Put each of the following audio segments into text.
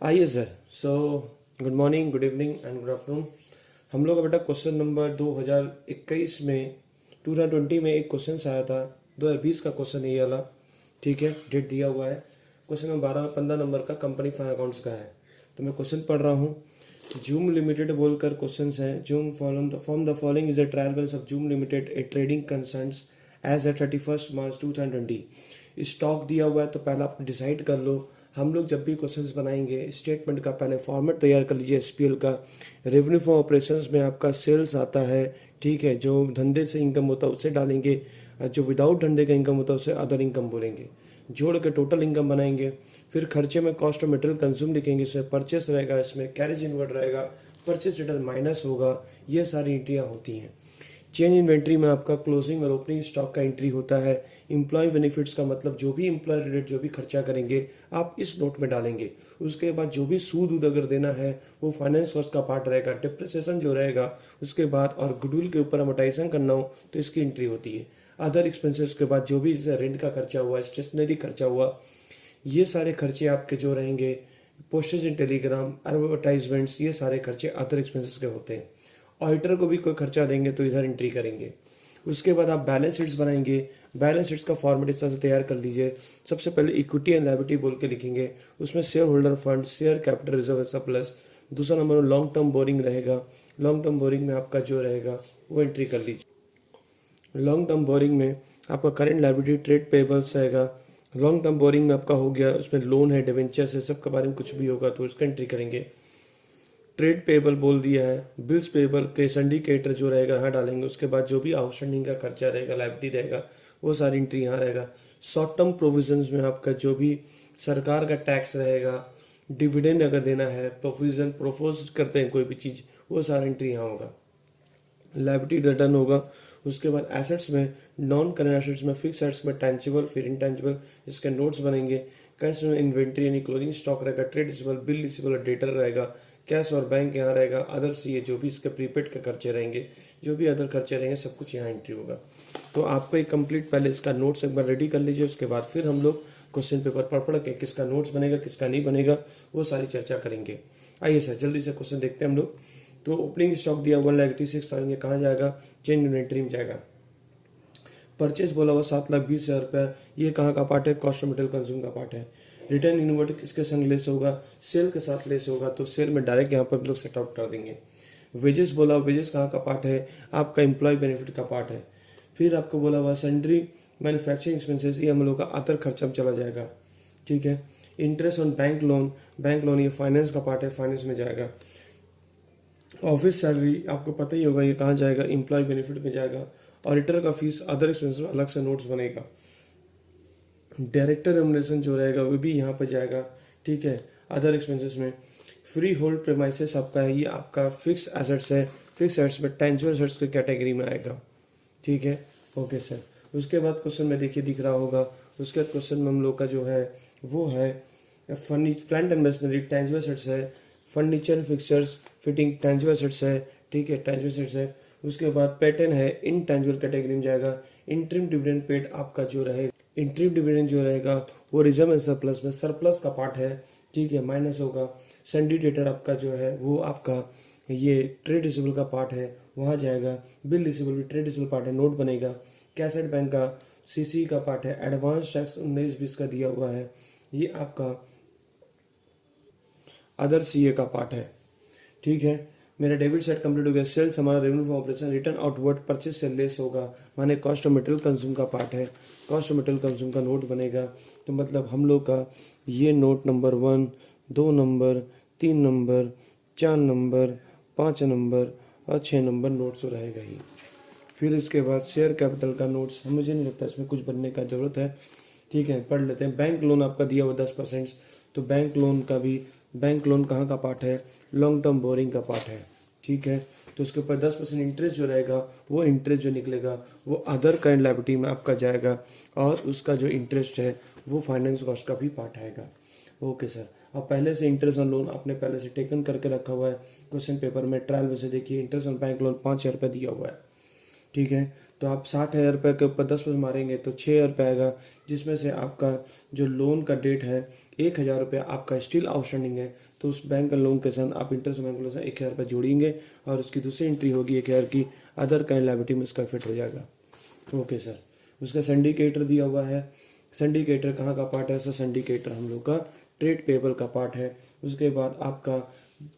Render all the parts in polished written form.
आइए sir. So good morning, good evening and good afternoon. हम लोग का बेटा क्वेश्चन नंबर 2021 में 2020 में एक क्वेश्चन आया था। 2020 का क्वेश्चन ये वाला, ठीक है, डेट दिया हुआ है। क्वेश्चन नंबर 15 नंबर का कंपनी फाइनेंस अकाउंट्स का है। तो मैं क्वेश्चन पढ़ रहा हूँ। जूम लिमिटेड बोलकर क्वेश्चन है। Zoom form the following is the trial balance of Zoom limited a trading concerns as a 31 March 2020। Stock दिया हुआ है तो पहला आप डिसाइड कर लो। हम लोग जब भी क्वेश्चंस बनाएंगे स्टेटमेंट का पहले फॉर्मेट तैयार कर लीजिए। एसपीएल का रेवेन्यू फॉर ऑपरेशंस में आपका सेल्स आता है, ठीक है, जो धंधे से इनकम होता है उसे डालेंगे, जो विदाउट धंधे का इनकम होता है उसे अदर इनकम बोलेंगे। जोड़ के टोटल इनकम बनाएंगे। फिर खर्चे में कॉस्ट ऑफ मटेरियल कंज्यूम लिखेंगे, इसमें परचेस रहेगा, इसमें कैरेज इनवर्ड रहेगा, परचेस रिटर्न माइनस होगा। ये सारी एंट्रियाँ होती हैं। चेंज इन्वेंट्री में आपका क्लोजिंग और ओपनिंग स्टॉक का एंट्री होता है। एम्प्लॉय बेनिफिट्स का मतलब जो भी एम्प्लॉय रिलेटेड जो भी खर्चा करेंगे आप इस नोट में डालेंगे। उसके बाद जो भी सूद उद अगर देना है वो फाइनेंस कॉस्ट का पार्ट रहेगा। डिप्रिसिएशन जो रहेगा उसके बाद, और गुडविल के ऊपर अमोर्टाइजेशन करना हो तो इसकी एंट्री होती है। अदर एक्सपेंसेस के बाद जो भी जैसे रेंट का खर्चा हुआ, स्टेशनरी खर्चा हुआ, ये सारे खर्चे आपके जो रहेंगे, पोस्टेज इन टेलीग्राम, एडवर्टाइजमेंट्स, ये सारे खर्चे अदर एक्सपेंसेस के होते हैं। ऑडिटर को भी कोई खर्चा देंगे तो इधर एंट्री करेंगे। उसके बाद आप बैलेंस शीट्स बनाएंगे। बैलेंस शीट्स का फॉर्मेट इस तरह से तैयार कर लीजिए। सबसे पहले इक्विटी एंड लायबिलिटी बोल के लिखेंगे, उसमें share holder fund, share capital reserve surplus. दूसरा नंबर में लॉन्ग टर्म बोरिंग रहेगा। लॉन्ग टर्म बोरिंग में आपका जो रहेगा वो एंट्री कर लीजिए। लॉन्ग टर्म बोरिंग में आपका करेंट लायबिलिटी, ट्रेड पेबल्स रहेगा। लॉन्ग टर्म बोरिंग में आपका हो गया, उसमें लोन है, डिवेंचर्स है, सब के बारे में कुछ भी होगा तो उसका एंट्री करेंगे। ट्रेड पेबल बोल दिया है। बिल्स पेबल के सिंडिकेटर जो रहेगा यहाँ डालेंगे। उसके बाद जो भी आउटस्टैंडिंग का खर्चा रहेगा, लायबिलिटी रहेगा, वो सारी एंट्री यहाँ रहेगा। शॉर्ट टर्म प्रोविजंस में आपका जो भी सरकार का टैक्स रहेगा, डिविडेंड अगर देना है, प्रोविजन प्रोपोज करते हैं कोई भी चीज़, वो सारा एंट्री यहाँ होगा। लायबिलिटी रिटर्न होगा। उसके बाद एसेट्स में नॉन करेंट एसेट्स में फिक्स एसेट्स में टेंजिबल, फिर इनटेंजिबल, इसके नोट्स बनेंगे। कैश में इन्वेंट्री यानी क्लोजिंग स्टॉक रहेगा, trade receivable, bill receivable, debtor रहेगा, कैश और बैंक यहाँ रहेगा। अदर सी जो भी इसके प्रीपेड के खर्चे रहेंगे, जो भी अदर खर्चे रहेंगे, सब कुछ यहाँ एंट्री होगा। तो आपको एक कंप्लीट पहले इसका नोट्स एक बार रेडी कर लीजिए। उसके बाद फिर हम लोग क्वेश्चन पेपर पढ़ के किसका नोट्स बनेगा किसका नहीं बनेगा वो सारी चर्चा करेंगे। आइए सर जल्दी से क्वेश्चन देखते हैं हम लोग। तो ओपनिंग स्टॉक दिया 1,86,000, ये कहाँ जाएगा? चेंज इन्वेंट्री में जाएगा। परचेस बोला हुआ 7,20,000 रुपये, ये कहाँ का पार्ट है? कॉस्ट ऑफ मटेरियल कंज्यूम का पार्ट है। रिटर्न इनवर्ट किसके संग लेस होगा? सेल के साथ लेस होगा, तो सेल में डायरेक्ट यहाँ पर हम लोग सेट आउट कर देंगे। वेजेस बोला हुआ, वेजेस कहाँ का पार्ट है? आपका एम्प्लॉय बेनिफिट का पार्ट है। फिर आपको बोला हुआ सैंड्री मैन्युफैक्चरिंग एक्सपेंसेस, ये हम लोग का अदर खर्चा में चला जाएगा, ठीक है। Interest on bank loan, bank loan ये फाइनेंस का पार्ट है, फाइनेंस में जाएगा। ऑफिस सैलरी आपको पता ही होगा ये कहाँ जाएगा? एम्प्लॉय बेनिफिट में जाएगा। ऑडिटर का फीस अदर एक्सपेंसेस में अलग से नोट्स बनेगा। डायरेक्टर रेमुनरेशन जो रहेगा वो भी यहाँ पर जाएगा, ठीक है, अदर एक्सपेंसेस में। फ्री होल्ड प्रेमाइसेस आपका है, ये आपका फिक्स एसेट्स है। फिक्स एसेट्स में टेंजिबल एसेट्स की कैटेगरी में आएगा, ठीक है। Okay sir. उसके बाद क्वेश्चन में देखिए दिख रहा होगा। उसके बाद क्वेश्चन में हम लोग का जो है वो है plant and machinery, tangible assets है। Furniture fixtures fitting tangible assets है, ठीक है, टेंजिबल एसेट्स है। उसके बाद पैटर्न है, इनटेंजिबल कैटेगरी में जाएगा। इंटरिम डिविडेंड पेड आपका जो रहेगा, इंटरिम डिविडेंड जो रहेगा वो रिजर्व एंड सरप्लस में सरप्लस का पार्ट है, ठीक है, माइनस होगा। सिंडिकेटर आपका जो है वो आपका ये ट्रेड रिसीवेबल का पार्ट है, वहाँ जाएगा। बिल रिसीवेबल भी ट्रेड रिसीवेबल पार्ट है, नोट बनेगा। कैसेट बैंक का सीसी का पार्ट है। एडवांस टैक्स 19-20 का दिया हुआ है, ये आपका अदर सीए का पार्ट है, ठीक है। मेरा डेबिट सेट कंप्लीट हो गया। सेल्स हमारा revenue for operation, return outward purchase से लेस होगा, माने कॉस्ट ऑफ मटेरियल कंज्यूम का पार्ट है। कॉस्ट ऑफ मटेरियल कंज्यूम का नोट बनेगा। तो मतलब हम लोग का ये note number 1, 2 number, 3 number, 4 number, 5 number और 6 नंबर नोट्स रहेगा ही। फिर इसके बाद शेयर कैपिटल का नोट्स, मुझे नहीं लगता इसमें कुछ बनने का ज़रूरत है, ठीक है, पढ़ लेते हैं। बैंक लोन आपका दिया हुआ 10%, तो बैंक लोन का भी, बैंक लोन कहाँ का पार्ट है? लॉन्ग टर्म बोरिंग का पार्ट है, ठीक है। तो उसके ऊपर 10% इंटरेस्ट जो रहेगा वो इंटरेस्ट जो निकलेगा वो अदर करंट लायबिलिटी में आपका जाएगा, और उसका जो इंटरेस्ट है वो फाइनेंस कॉस्ट का भी पार्ट आएगा। Okay sir. अब पहले से इंटरेस्ट ऑन लोन आपने पहले से टेकन करके रखा हुआ है। क्वेश्चन पेपर में ट्रायल में से देखिए, इंटरेस्ट ऑन बैंक लोन 5,000 रुपये दिया हुआ है, ठीक है। तो आप 60,000 रुपये के ऊपर 10% मारेंगे तो 6,000 रुपये आएगा, जिसमें से आपका जो लोन का डेट है 1,000 रुपये आपका स्टिल आउटस्टैंडिंग है, तो उस बैंक का लोन के साथ आप इंटरेस्ट बैंक लोन से 1,000 रुपये जोड़ेंगे और उसकी दूसरी एंट्री होगी 1,000 की, अदर करंट लायबिलिटी में इसका फिट हो जाएगा। Okay sir. उसका सिंडिकेटर दिया हुआ है, सिंडिकेटर कहाँ का पार्ट है सर? सिंडिकेटर हम लोग का ट्रेड पेबल का पार्ट है। उसके बाद आपका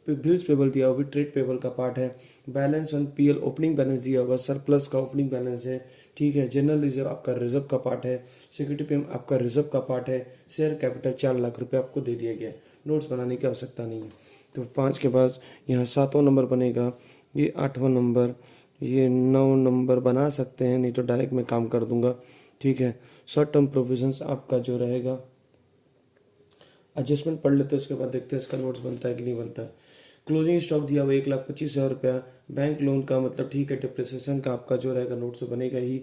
बिल्स पेबल दिया हुआ भी ट्रेड पेबल का पार्ट है। Balance on PL opening balance दिया हुआ, सरप्लस का ओपनिंग बैलेंस है, ठीक है। जनरल रिजर्व आपका रिजर्व का पार्ट है, सिक्योरिटी पेमेंट आपका रिजर्व का पार्ट है। शेयर कैपिटल 4,00,000 रुपये आपको दे दिया गया है, नोट्स बनाने की आवश्यकता नहीं है। तो 5 के बाद यहाँ 7वां नंबर बनेगा, ये 8वां नंबर, ये 9 नंबर बना सकते हैं, नहीं तो डायरेक्ट मैं काम कर दूंगा, ठीक है। शॉर्ट टर्म प्रोविजंस आपका जो रहेगा, एडजस्टमेंट पढ़ लेते हैं, उसके बाद देखते हैं इसका नोट्स बनता है कि नहीं बनता है। क्लोजिंग स्टॉक दिया हुआ 1,25,000 रुपया, बैंक लोन का मतलब ठीक है, डिप्रिसिएशन का आपका जो रहेगा नोट्स तो बनेगा ही,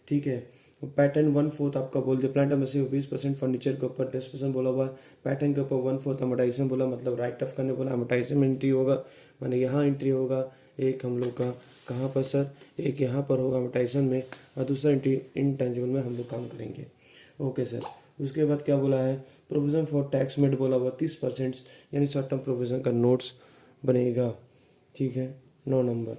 ठीक है। पैटर्न 1/4 आपका बोल दिया, प्लांट एंड मशीनरी 20%, फर्नीचर के ऊपर 10% बोला हुआ है, पैटर्न के ऊपर 1/4 अमोटाइजेशन बोला, मतलब राइट ऑफ करने बोला, अमोटाइजेशन में एंट्री होगा, माने यहाँ एंट्री होगा एक हम लोग का, कहाँ पर सर? एक यहाँ पर होगा अमोटाइजेशन में, और दूसरा एंट्री इंटेंजिबल में हम लोग काम करेंगे। Okay sir. उसके बाद क्या बोला है? प्रोविजन फॉर टैक्स मेड बोला हुआ 30%, यानी शॉर्ट टर्म प्रोविजन का नोट्स बनेगा, ठीक है, 9 नंबर।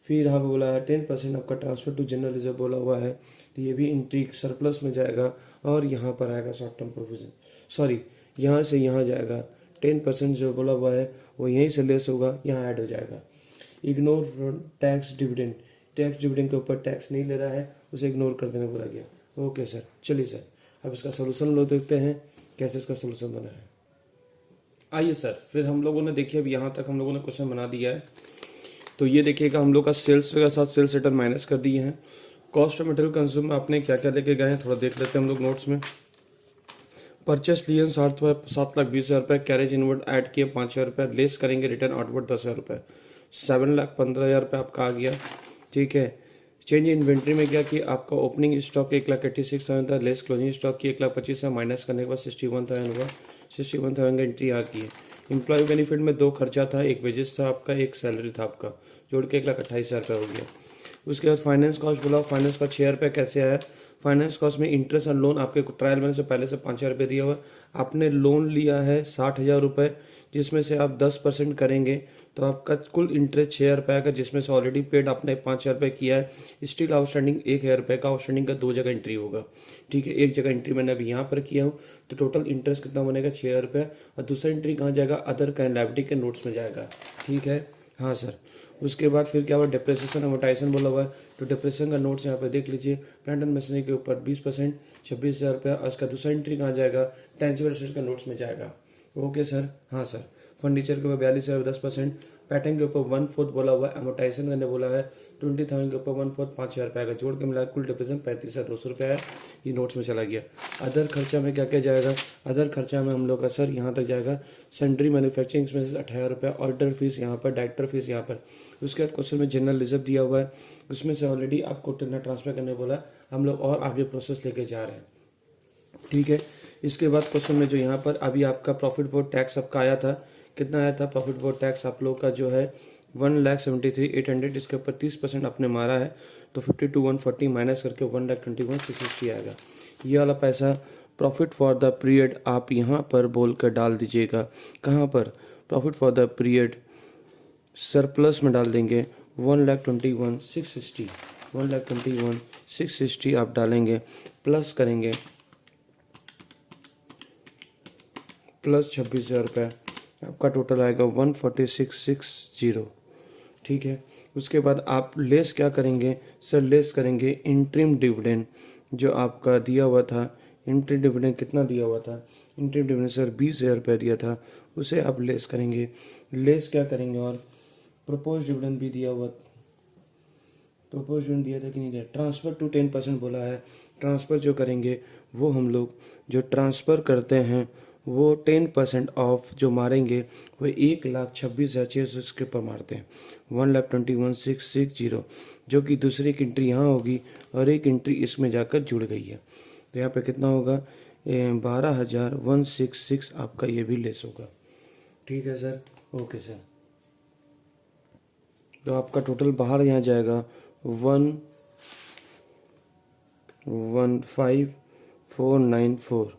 फिर यहाँ पर बोला है 10% आपका ट्रांसफर टू जनरल रिजर्व बोला हुआ है, तो ये भी एंट्री सरप्लस में जाएगा, और यहाँ पर आएगा शॉर्ट टर्म प्रोविजन, सॉरी यहाँ से यहाँ जाएगा, 10% जो बोला हुआ है वो यहीं से लेस होगा, यहाँ ऐड हो जाएगा। Ignore tax dividend, tax dividend के ऊपर टैक्स नहीं ले रहा है, उसे इग्नोर कर देने बोला गया। ओके सर, चलिए सर, अब इसका सोल्यूशन लोग देखते हैं कैसे इसका सोल्यूशन बना है। आइए सर, फिर हम लोगों ने देखिए अब यहाँ तक हम लोगों ने क्वेश्चन बना दिया है। तो ये देखिएगा हम लोग का सेल्स के साथ सेल्स रिटर्न माइनस कर दिए हैं। कॉस्ट ऑफ मटेरियल कंज्यूम में आपने क्या क्या लेके गए हैं थोड़ा देख लेते हैं हम लोग नोट्स में। परचेस लिए 7,20,000 रुपये, कैरेज इनवर्ड ऐड किए 5,000 रुपये, लेस करेंगे रिटर्न आउटवर्ड 10,000 रुपये, 7,15,000 रुपये आपका आ गया, ठीक है। चेंज इन्वेंट्री में क्या कि आपका ओपनिंग स्टॉक 1,86,000 था, लेस क्लोजिंग स्टॉक की 1,25,000 से माइनस करने के बाद 61,000 हुआ, 61,000 का एंट्री आ गई है। एम्प्लॉय बेनिफिट में 2 खर्चा था, एक वेजेस था आपका, एक सैलरी था आपका, जोड़ के 1,28,000 रुपये हो गया। उसके बाद फाइनेंस कॉस्ट बोला, फाइनेंस कॉस्ट 6,000 रुपये कैसे आया? फाइनेंस कॉस्ट में इंटरेस्ट और लोन आपके ट्रायल बनने से पहले से 5,000 रुपये दिया हुआ है, आपने लोन लिया है 60,000 रुपये, जिसमें से आप 10% करेंगे तो आपका कुल इंटरेस्ट 6,000 रुपये आएगा, जिसमें से ऑलरेडी पेड आपने 5,000 रुपये किया है, स्टिल आउटस्टैंडिंग 1,000 रुपये का आउटस्टैंडिंग का 2 जगह एंट्री होगा, ठीक है। एक जगह एंट्री मैंने अभी यहाँ पर किया हूँ, तो टोटल इंटरेस्ट कितना बनेगा? 6,000 रुपये, और दूसरा एंट्री कहाँ जाएगा? अदर करंट लायबिलिटी के नोट्स में जाएगा, ठीक है। हाँ सर। उसके बाद फिर क्या हुआ? डिप्रेसिएशन अमोर्टाइजेशन बोला हुआ है, तो डिप्रेसिएशन का नोट्स यहाँ पे देख लीजिए, प्लांट एंड मशीनरी के ऊपर 20%, 26,000 रुपये, और उसका दूसरा एंट्री कहाँ जाएगा? टेंजिबल एसेट्स का नोट्स में जाएगा। ओके सर, हाँ सर। फर्नीचर के ऊपर 42,000 10%, पैटर्न के ऊपर 1/4 बोला हुआ है, अमोर्टाइजेशन करने बोला है 20,000 के ऊपर 1/4 5,000 रुपये आएगा, जोड़ के मिला कुल डिप्रेशन 35,200 रुपये है, ये नोट्स में चला गया। अदर खर्चा में क्या क्या जाएगा? अदर खर्चा में हम लोग का सर यहाँ तक जाएगा, सेंट्री मैन्युफैक्चरिंग एक्सपेंसेस 18,000 रुपये, ऑडिटर फीस यहाँ पर, डायरेक्टर फीस यहाँ पर। उसके बाद क्वेश्चन में जनरल रिजर्व दिया हुआ है, उसमें से ऑलरेडी आपको ट्रांसफर करने बोला, हम लोग और आगे प्रोसेस लेके जा रहे हैं, ठीक है। इसके बाद क्वेश्चन में जो यहाँ पर अभी आपका प्रॉफिट बिफोर टैक्स आपका आया था, कितना आया था प्रॉफिट बिफोर टैक्स आप लोग का जो है 1,73,800, इसके ऊपर 30% आपने मारा है, तो 52,140 माइनस करके 1,21,660 आएगा। ये वाला पैसा प्रॉफिट फॉर द पीरियड आप यहाँ पर बोल कर डाल दीजिएगा, कहाँ पर? Profit for the period surplus में डाल देंगे 1,21,660, 1,21,660 आप डालेंगे, प्लस करेंगे प्लस 26,000 रुपये, आपका टोटल आएगा 146,660, ठीक है। उसके बाद आप लेस क्या करेंगे सर? लेस करेंगे इंटरिम डिविडेंड जो आपका दिया हुआ था। इंटरिम डिविडेंड कितना दिया हुआ था? इंटरिम डिविडेंड सर 20,000 रुपये दिया था, उसे आप लेस करेंगे। लेस क्या करेंगे? और प्रपोज डिविडेंड भी दिया हुआ, प्रपोज डिविडेंड दिया था कि नहीं दिया? ट्रांसफ़र टू 10% बोला है, ट्रांसफ़र जो करेंगे वो हम लोग जो ट्रांसफ़र करते हैं वो 10% ऑफ जो मारेंगे वो 1,26,600 इसके ऊपर मारते हैं, 1,21,660, जो कि दूसरी एक एंट्री यहाँ होगी और एक एंट्री इसमें जाकर जुड़ गई है, तो यहाँ पे कितना होगा? 12,166 आपका ये भी लेस होगा, ठीक है सर। ओके सर, तो आपका टोटल बाहर यहाँ जाएगा 15,494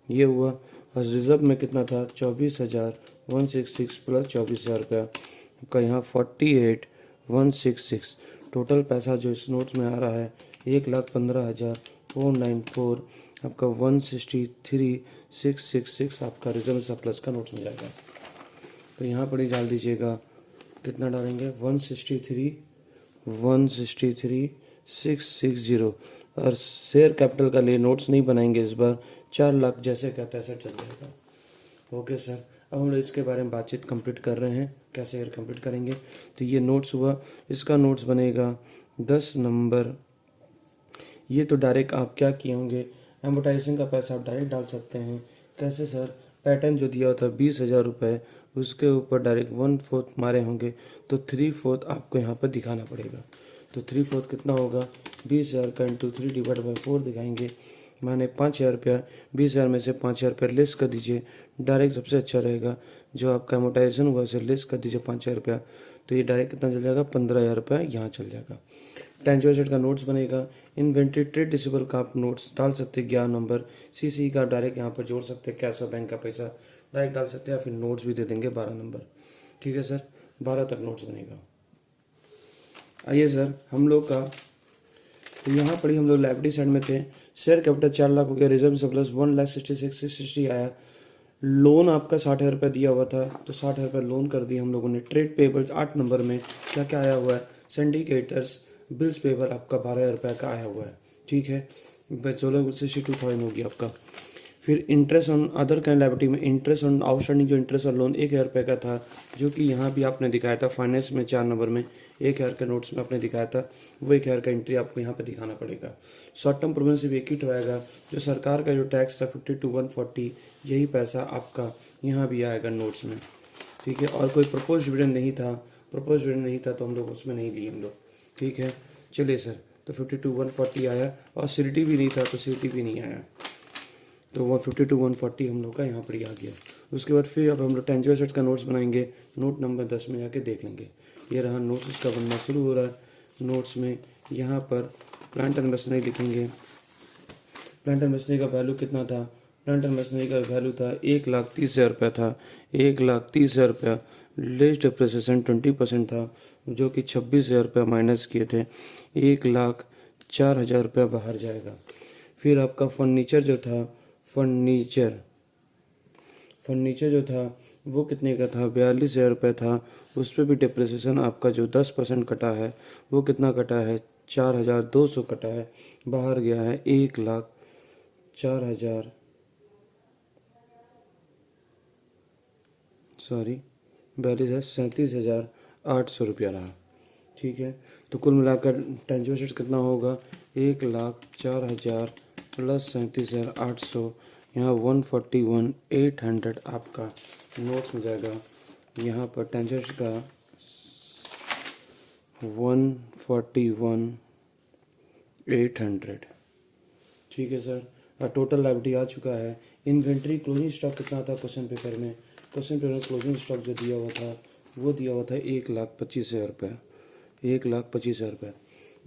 ये हुआ। और रिज़र्व में कितना था 24,166 प्लस 24,000 रुपया आपका यहाँ 48,166। टोटल पैसा जो इस नोट्स में आ रहा है 1,15,494 आपका 163,666 आपका रिजर्व सरप्लस का नोट्स में जाएगा। तो यहाँ पर ही डाल दीजिएगा, कितना डालेंगे 163,660। और शेयर कैपिटल का लिए नोट्स नहीं बनाएंगे इस बार, 4 लाख जैसे का तैसा चल जाएगा। ओके सर, अब हम लोग इसके बारे में बातचीत कंप्लीट कर रहे हैं, कैसे यार कंप्लीट करेंगे। तो ये नोट्स हुआ, इसका नोट्स बनेगा 10 नंबर। ये तो डायरेक्ट आप क्या किए होंगे, एम्बोटाइजिंग का पैसा आप डायरेक्ट डाल सकते हैं। कैसे सर, पैटर्न जो दिया था 20,000 रुपये, उसके ऊपर डायरेक्ट 1/4 मारे होंगे, तो 3/4 आपको यहाँ पर दिखाना पड़ेगा। तो 3/4 कितना होगा, 20,000 का इंटू 3 डिवाइड बाई 4 दिखाएंगे, माने 5,000 रुपया। 20,000 में से 5,000 रुपया लेस कर दीजिए, डायरेक्ट सबसे अच्छा रहेगा। जो आपका एमोटाइजेशन हुआ उसे लेस कर दीजिए 5,000 रुपया, तो ये डायरेक्ट कितना चल जाएगा 15,000 रुपया यहाँ चल जाएगा। टेंजिबल एसेट का नोट्स बनेगा। इन्वेंट्री ट्रेड रिसीवेबल का आप नोट्स डाल सकते हैं 11 नंबर। सीसी का आप डायरेक्ट यहाँ पर जोड़ सकते हैं, कैश और बैंक का पैसा डायरेक्ट डाल सकते हैं, या फिर नोट्स भी दे देंगे 12 नंबर। ठीक है सर, 12 तक नोट्स बनेगा। आइए सर, हम लोग का तो यहाँ पर ही हम लोग लाइबिलिटी साइड में थे। शेयर कैपिटल 4 लाख हो गया, रिजर्व सरप्लस 1,66,660 आया। लोन आपका 60,000 रुपये दिया हुआ था, तो 60,000 रुपये लोन कर दिए हम लोगों ने। ट्रेड पेबल्स 8 नंबर में क्या क्या आया हुआ है, सिंडिकेटर्स बिल्स पेबल आपका 12,000 रुपये का आया हुआ है। ठीक है, 16,62,000 होगी आपका। फिर interest on other kind liability में इंटरेस्ट ऑन आउटस्टैंडिंग जो इंटरेस्ट और लोन 1,000 रुपये का था, जो कि यहाँ भी आपने दिखाया था फाइनेंस में 4 नंबर में 1,000 के नोट्स में आपने दिखाया था, वो 1,000 का एंट्री आपको यहाँ पे दिखाना पड़ेगा। शॉर्ट टर्म प्रोविजन से भी एक ही आएगा। जो सरकार का जो टैक्स था 52,140, यही पैसा आपका यहाँ भी आएगा नोट्स में। ठीक है, और कोई प्रपोज डिविडेंड नहीं था, प्रपोज डिविडेंड नहीं था तो हम लोग उसमें नहीं लिए हम लोग। ठीक है, चलिए सर, तो 52,140 आया, और सीटी भी नहीं था तो सीटी भी नहीं आया, तो 152,140 हम लोग का यहाँ पर ही आ गया। उसके बाद फिर अब हम लोग टेंजिबल एसेट्स का नोट्स बनाएंगे। नोट नंबर 10 में जाके देख लेंगे। ये रहा नोट्स, इसका बनना शुरू हो रहा है। नोट्स में यहाँ पर प्लांट एंड मशीनरी लिखेंगे। प्लांट एंड मशीनरी का वैल्यू कितना था, प्लांट एंड मशीनरी का वैल्यू था 1,30,000 रुपया था। 1,30,000 रुपया लेस डिप्रिसिएशन 20% था, जो कि 26,000 रुपया माइनस किए थे। 1,04,000 रुपया बाहर जाएगा। फिर आपका फर्नीचर जो था, फर्नीचर जो था वो कितने का था, 42,000 रुपये था। उस पर भी डिप्रिसिएशन आपका जो 10% कटा है, वो कितना कटा है 4,200 कटा है, बाहर गया है 1,04,000 37,800 रुपया रहा। ठीक है, तो कुल मिलाकर टेंजिबल एसेट्स कितना होगा, 1,04,000 प्लस 37,800, यहाँ 141,800 आपका नोट्स में जाएगा। यहाँ पर टेंजिबल एसेट्स का 141,800। ठीक है सर, और टोटल लायबिलिटी आ चुका है। इन्वेंट्री क्लोजिंग स्टॉक कितना था क्वेश्चन पेपर में, क्वेश्चन पेपर में क्लोजिंग स्टॉक जो दिया हुआ था वो दिया हुआ था 1,25,000 रुपये। 1,25,000 रुपये।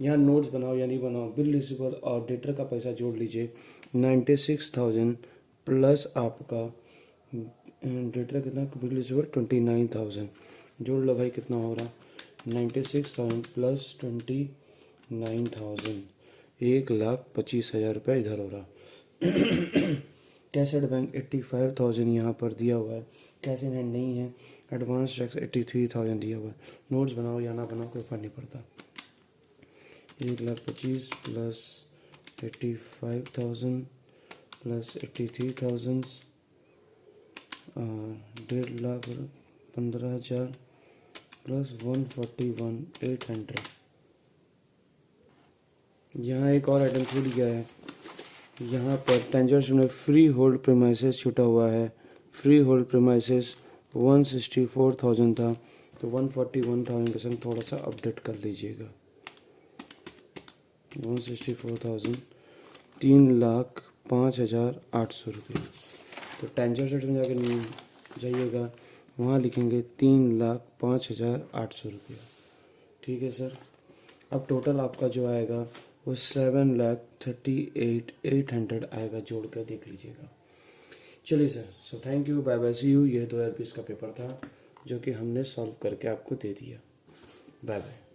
यहाँ नोट्स बनाओ या नहीं बनाओ, बिल रिसीवेबल और डेटर का पैसा जोड़ लीजिए। 96,000 प्लस आपका डेटर कितना, बिल रिसीवेबल 29,000, जोड़ लो भाई कितना हो रहा, 96,000 प्लस 29,000, 1,25,000 रुपये इधर हो रहा। कैश एट बैंक 85,000 यहाँ पर दिया हुआ है, कैश इन हैंड नहीं है। एडवांस टैक्स 83,000 दिया हुआ है। नोट्स बनाओ या ना बनाओ कोई फर्क नहीं पड़ता। 1,25,000 प्लस 85,000 प्लस 83,000, 1,15,000 प्लस 141,800। यहाँ एक और आइटम छूट गया है। यहाँ पर टेंजर्स में फ्री होल्ड प्रीमाइसेस छूटा हुआ है। फ्री होल्ड प्रीमाइसेस 164,000 था, तो 141,000 के संग थोड़ा सा अपडेट कर लीजिएगा। 164,000, 3,05,800 रुपये। तो टेंजर्स में जाकर जाइएगा, वहाँ लिखेंगे 3,05,800 रुपया। ठीक है सर, अब टोटल आपका जो आएगा वो 7,38,800 आएगा, जोड़ कर देख लीजिएगा। चलिए sir, so thank you, bye bye, see you. ये 2020 का पेपर था जो कि हमने सॉल्व करके आपको दे दिया। Bye bye.